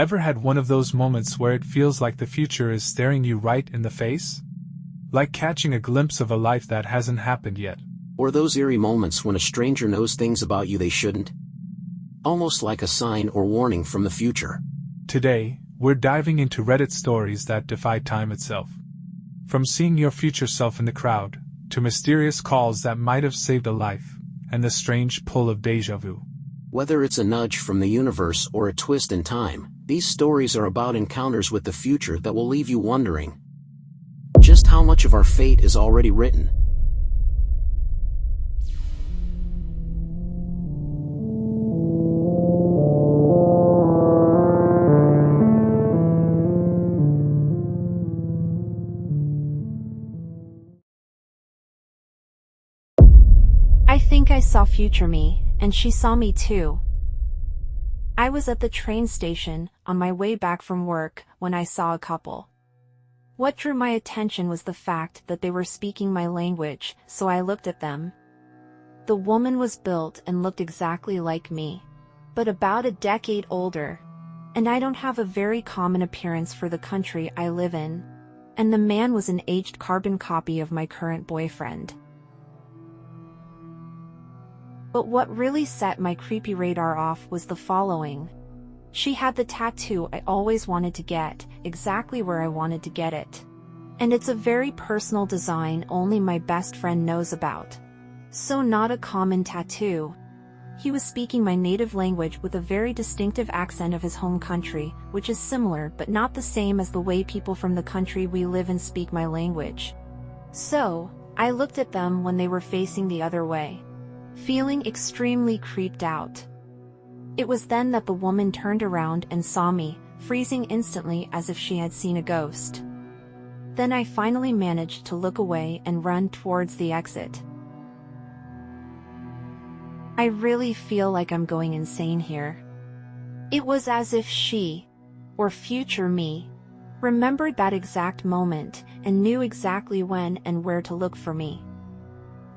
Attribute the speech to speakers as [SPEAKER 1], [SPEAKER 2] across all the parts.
[SPEAKER 1] Ever had one of those moments where it feels like the future is staring you right in the face? Like catching a glimpse of a life that hasn't happened yet.
[SPEAKER 2] Or those eerie moments when a stranger knows things about you they shouldn't? Almost like a sign or warning from the future.
[SPEAKER 1] Today, we're diving into Reddit stories that defy time itself. From seeing your future self in the crowd, to mysterious calls that might have saved a life, and the strange pull of déjà vu.
[SPEAKER 2] Whether it's a nudge from the universe or a twist in time, these stories are about encounters with the future that will leave you wondering just how much of our fate is already written.
[SPEAKER 3] I think I saw future me, and she saw me too. I was at the train station, on my way back from work, when I saw a couple. What drew my attention was the fact that they were speaking my language, so I looked at them. The woman was built and looked exactly like me, but about a decade older. And I don't have a very common appearance for the country I live in. And the man was an aged carbon copy of my current boyfriend. But what really set my creepy radar off was the following. She had the tattoo I always wanted to get, exactly where I wanted to get it. And it's a very personal design only my best friend knows about. So not a common tattoo. He was speaking my native language with a very distinctive accent of his home country, which is similar but not the same as the way people from the country we live in speak my language. So, I looked at them when they were facing the other way, feeling extremely creeped out. It was then that the woman turned around and saw me, freezing instantly as if she had seen a ghost. Then I finally managed to look away and run towards the exit. I really feel like I'm going insane here. It was as if she, or future me, remembered that exact moment and knew exactly when and where to look for me.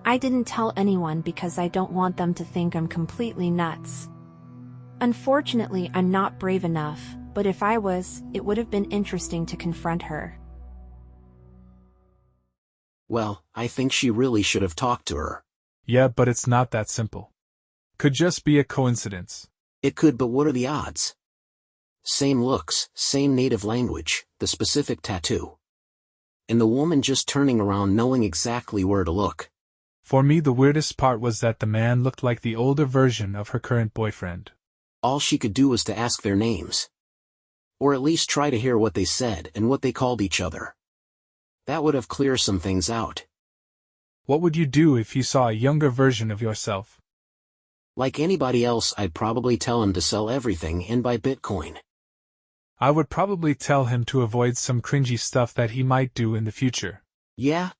[SPEAKER 3] I didn't tell anyone because I don't want them to think I'm completely nuts. Unfortunately, I'm not brave enough, but if I was, it would have been interesting to confront her.
[SPEAKER 2] Well, I think she really should have talked to her.
[SPEAKER 1] Yeah, but it's not that simple. Could just be a coincidence.
[SPEAKER 2] It could, but what are the odds? Same looks, same native language, the specific tattoo. And the woman just turning around knowing exactly where to look.
[SPEAKER 1] For me, the weirdest part was that the man looked like the older version of her current boyfriend.
[SPEAKER 2] All she could do was to ask their names. Or at least try to hear what they said and what they called each other. That would have cleared some things out.
[SPEAKER 1] What would you do if you saw a younger version of yourself?
[SPEAKER 2] Like anybody else, I'd probably tell him to sell everything and buy Bitcoin.
[SPEAKER 1] I would probably tell him to avoid some cringy stuff that he might do in the future.
[SPEAKER 2] Yeah?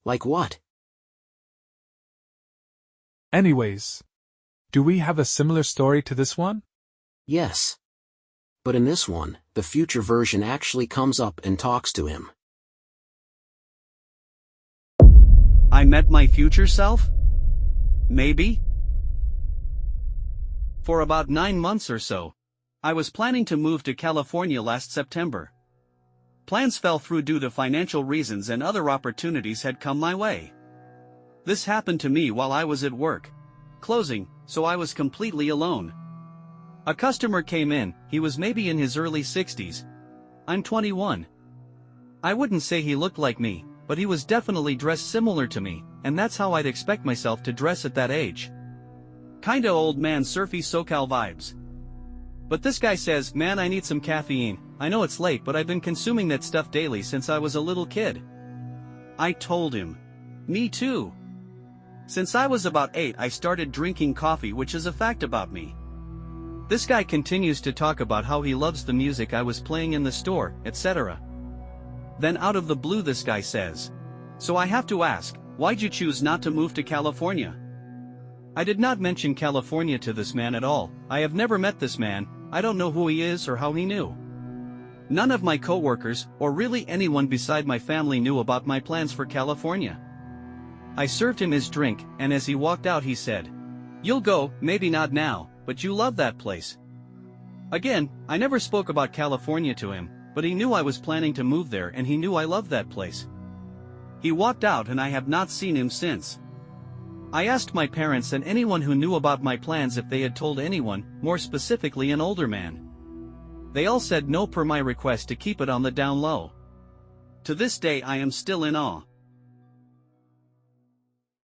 [SPEAKER 2] Like what?
[SPEAKER 1] Anyways, do we have a similar story to this one?
[SPEAKER 2] Yes. But in this one, the future version actually comes up and talks to him.
[SPEAKER 4] I met my future self? Maybe? For about 9 months or so. I was planning to move to California last September. Plans fell through due to financial reasons and other opportunities had come my way. This happened to me while I was at work, closing, so I was completely alone. A customer came in, he was maybe in his early 60s. I'm 21. I wouldn't say he looked like me, but he was definitely dressed similar to me, and that's how I'd expect myself to dress at that age. Kinda old man surfy SoCal vibes. But this guy says, "Man, I need some caffeine. I know it's late, but I've been consuming that stuff daily since I was a little kid." I told him, "Me too. Since I was about 8 I started drinking coffee, which is a fact about me." This guy continues to talk about how he loves the music I was playing in the store, etc. Then out of the blue this guy says, "So I have to ask, why'd you choose not to move to California?" I did not mention California to this man at all. I have never met this man, I don't know who he is or how he knew. None of my coworkers, or really anyone beside my family, knew about my plans for California. I served him his drink, and as he walked out he said, "You'll go, maybe not now, but you love that place." Again, I never spoke about California to him, but he knew I was planning to move there and he knew I loved that place. He walked out and I have not seen him since. I asked my parents and anyone who knew about my plans if they had told anyone, more specifically an older man. They all said no per my request to keep it on the down low. To this day I am still in awe.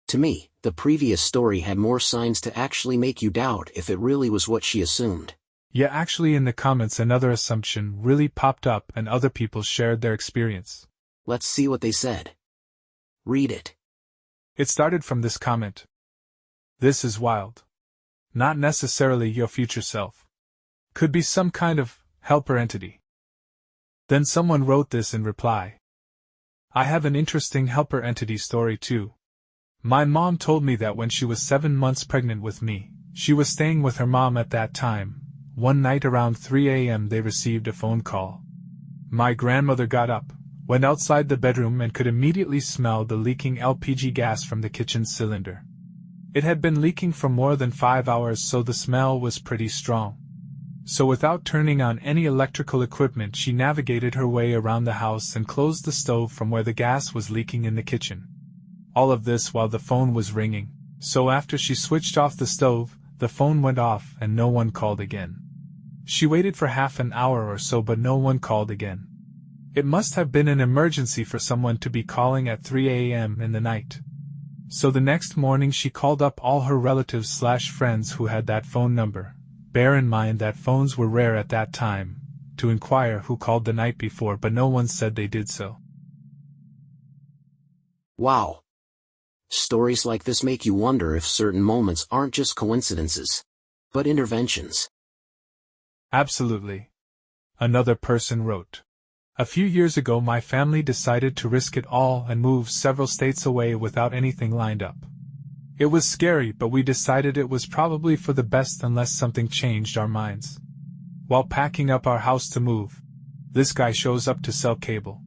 [SPEAKER 2] To me, the previous story had more signs to actually make you doubt if it really was what she assumed.
[SPEAKER 1] Yeah, actually in the comments another assumption really popped up and other people shared their experience.
[SPEAKER 2] Let's see what they said. Read it.
[SPEAKER 1] It started from this comment. This is wild. Not necessarily your future self. Could be some kind of helper entity. Then someone wrote this in reply. I have an interesting helper entity story too. My mom told me that when she was 7 months pregnant with me, she was staying with her mom at that time. One night around 3 a.m. they received a phone call. My grandmother got up, went outside the bedroom and could immediately smell the leaking LPG gas from the kitchen cylinder. It had been leaking for more than 5 hours, so the smell was pretty strong. So without turning on any electrical equipment, she navigated her way around the house and closed the stove from where the gas was leaking in the kitchen. All of this while the phone was ringing, so after she switched off the stove, the phone went off and no one called again. She waited for half an hour or so but no one called again. It must have been an emergency for someone to be calling at 3 a.m. in the night. So the next morning she called up all her relatives/friends who had that phone number. Bear in mind that phones were rare at that time, to inquire who called the night before, but no one said they did so.
[SPEAKER 2] Wow. Stories like this make you wonder if certain moments aren't just coincidences, but interventions.
[SPEAKER 1] Absolutely. Another person wrote. A few years ago my family decided to risk it all and move several states away without anything lined up. It was scary, but we decided it was probably for the best unless something changed our minds. While packing up our house to move, this guy shows up to sell cable.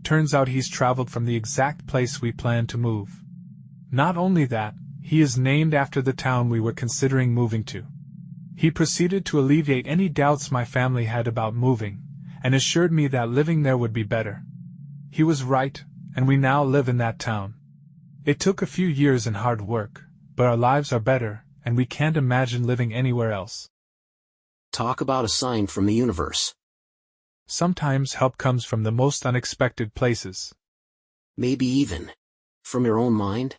[SPEAKER 1] Turns out he's traveled from the exact place we planned to move. Not only that, he is named after the town we were considering moving to. He proceeded to alleviate any doubts my family had about moving, and assured me that living there would be better. He was right, and we now live in that town. It took a few years and hard work, but our lives are better, and we can't imagine living anywhere else.
[SPEAKER 2] Talk about a sign from the universe.
[SPEAKER 1] Sometimes help comes from the most unexpected places.
[SPEAKER 2] Maybe even from your own mind?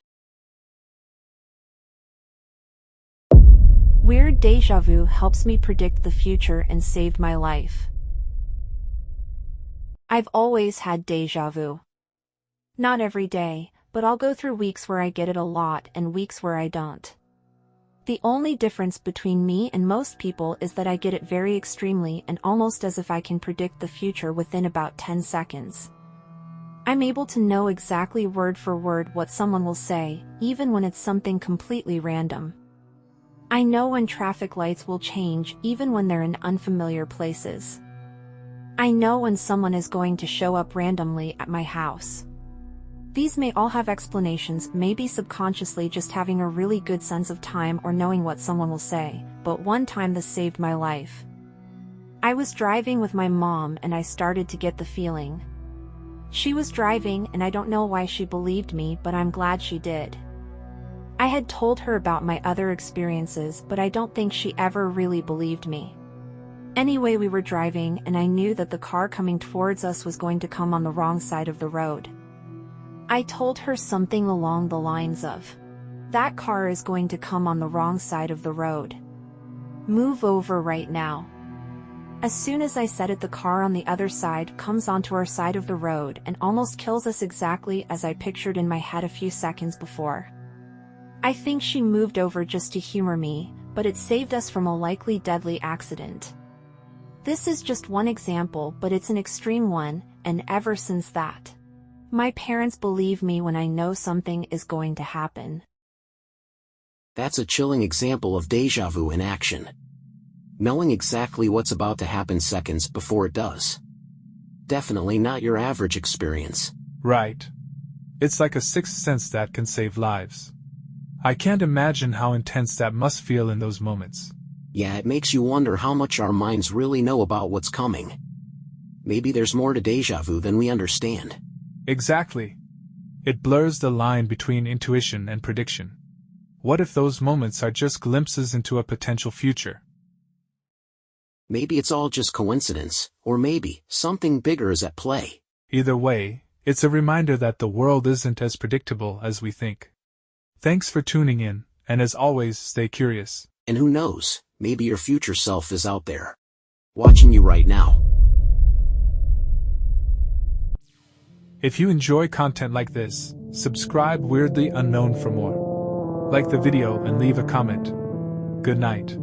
[SPEAKER 3] Weird déjà vu helps me predict the future and saved my life. I've always had déjà vu. Not every day, but I'll go through weeks where I get it a lot and weeks where I don't. The only difference between me and most people is that I get it very extremely and almost as if I can predict the future within about 10 seconds. I'm able to know exactly word for word what someone will say, even when it's something completely random. I know when traffic lights will change even when they're in unfamiliar places. I know when someone is going to show up randomly at my house. These may all have explanations, maybe subconsciously just having a really good sense of time or knowing what someone will say, but one time this saved my life. I was driving with my mom and I started to get the feeling. She was driving and I don't know why she believed me, but I'm glad she did. I had told her about my other experiences, but I don't think she ever really believed me. Anyway, we were driving and I knew that the car coming towards us was going to come on the wrong side of the road. I told her something along the lines of, "That car is going to come on the wrong side of the road. Move over right now." As soon as I said it, the car on the other side comes onto our side of the road and almost kills us exactly as I pictured in my head a few seconds before. I think she moved over just to humor me, but it saved us from a likely deadly accident. This is just one example, but it's an extreme one, and ever since that, my parents believe me when I know something is going to happen.
[SPEAKER 2] That's a chilling example of déjà vu in action. Knowing exactly what's about to happen seconds before it does. Definitely not your average experience.
[SPEAKER 1] Right. It's like a sixth sense that can save lives. I can't imagine how intense that must feel in those moments.
[SPEAKER 2] Yeah, it makes you wonder how much our minds really know about what's coming. Maybe there's more to déjà vu than we understand.
[SPEAKER 1] Exactly. It blurs the line between intuition and prediction. What if those moments are just glimpses into a potential future?
[SPEAKER 2] Maybe it's all just coincidence, or maybe something bigger is at play.
[SPEAKER 1] Either way, it's a reminder that the world isn't as predictable as we think. Thanks for tuning in, and as always, stay curious.
[SPEAKER 2] And who knows, maybe your future self is out there, watching you right now.
[SPEAKER 1] If you enjoy content like this, subscribe Weirdly Unknown for more. Like the video and leave a comment. Good night.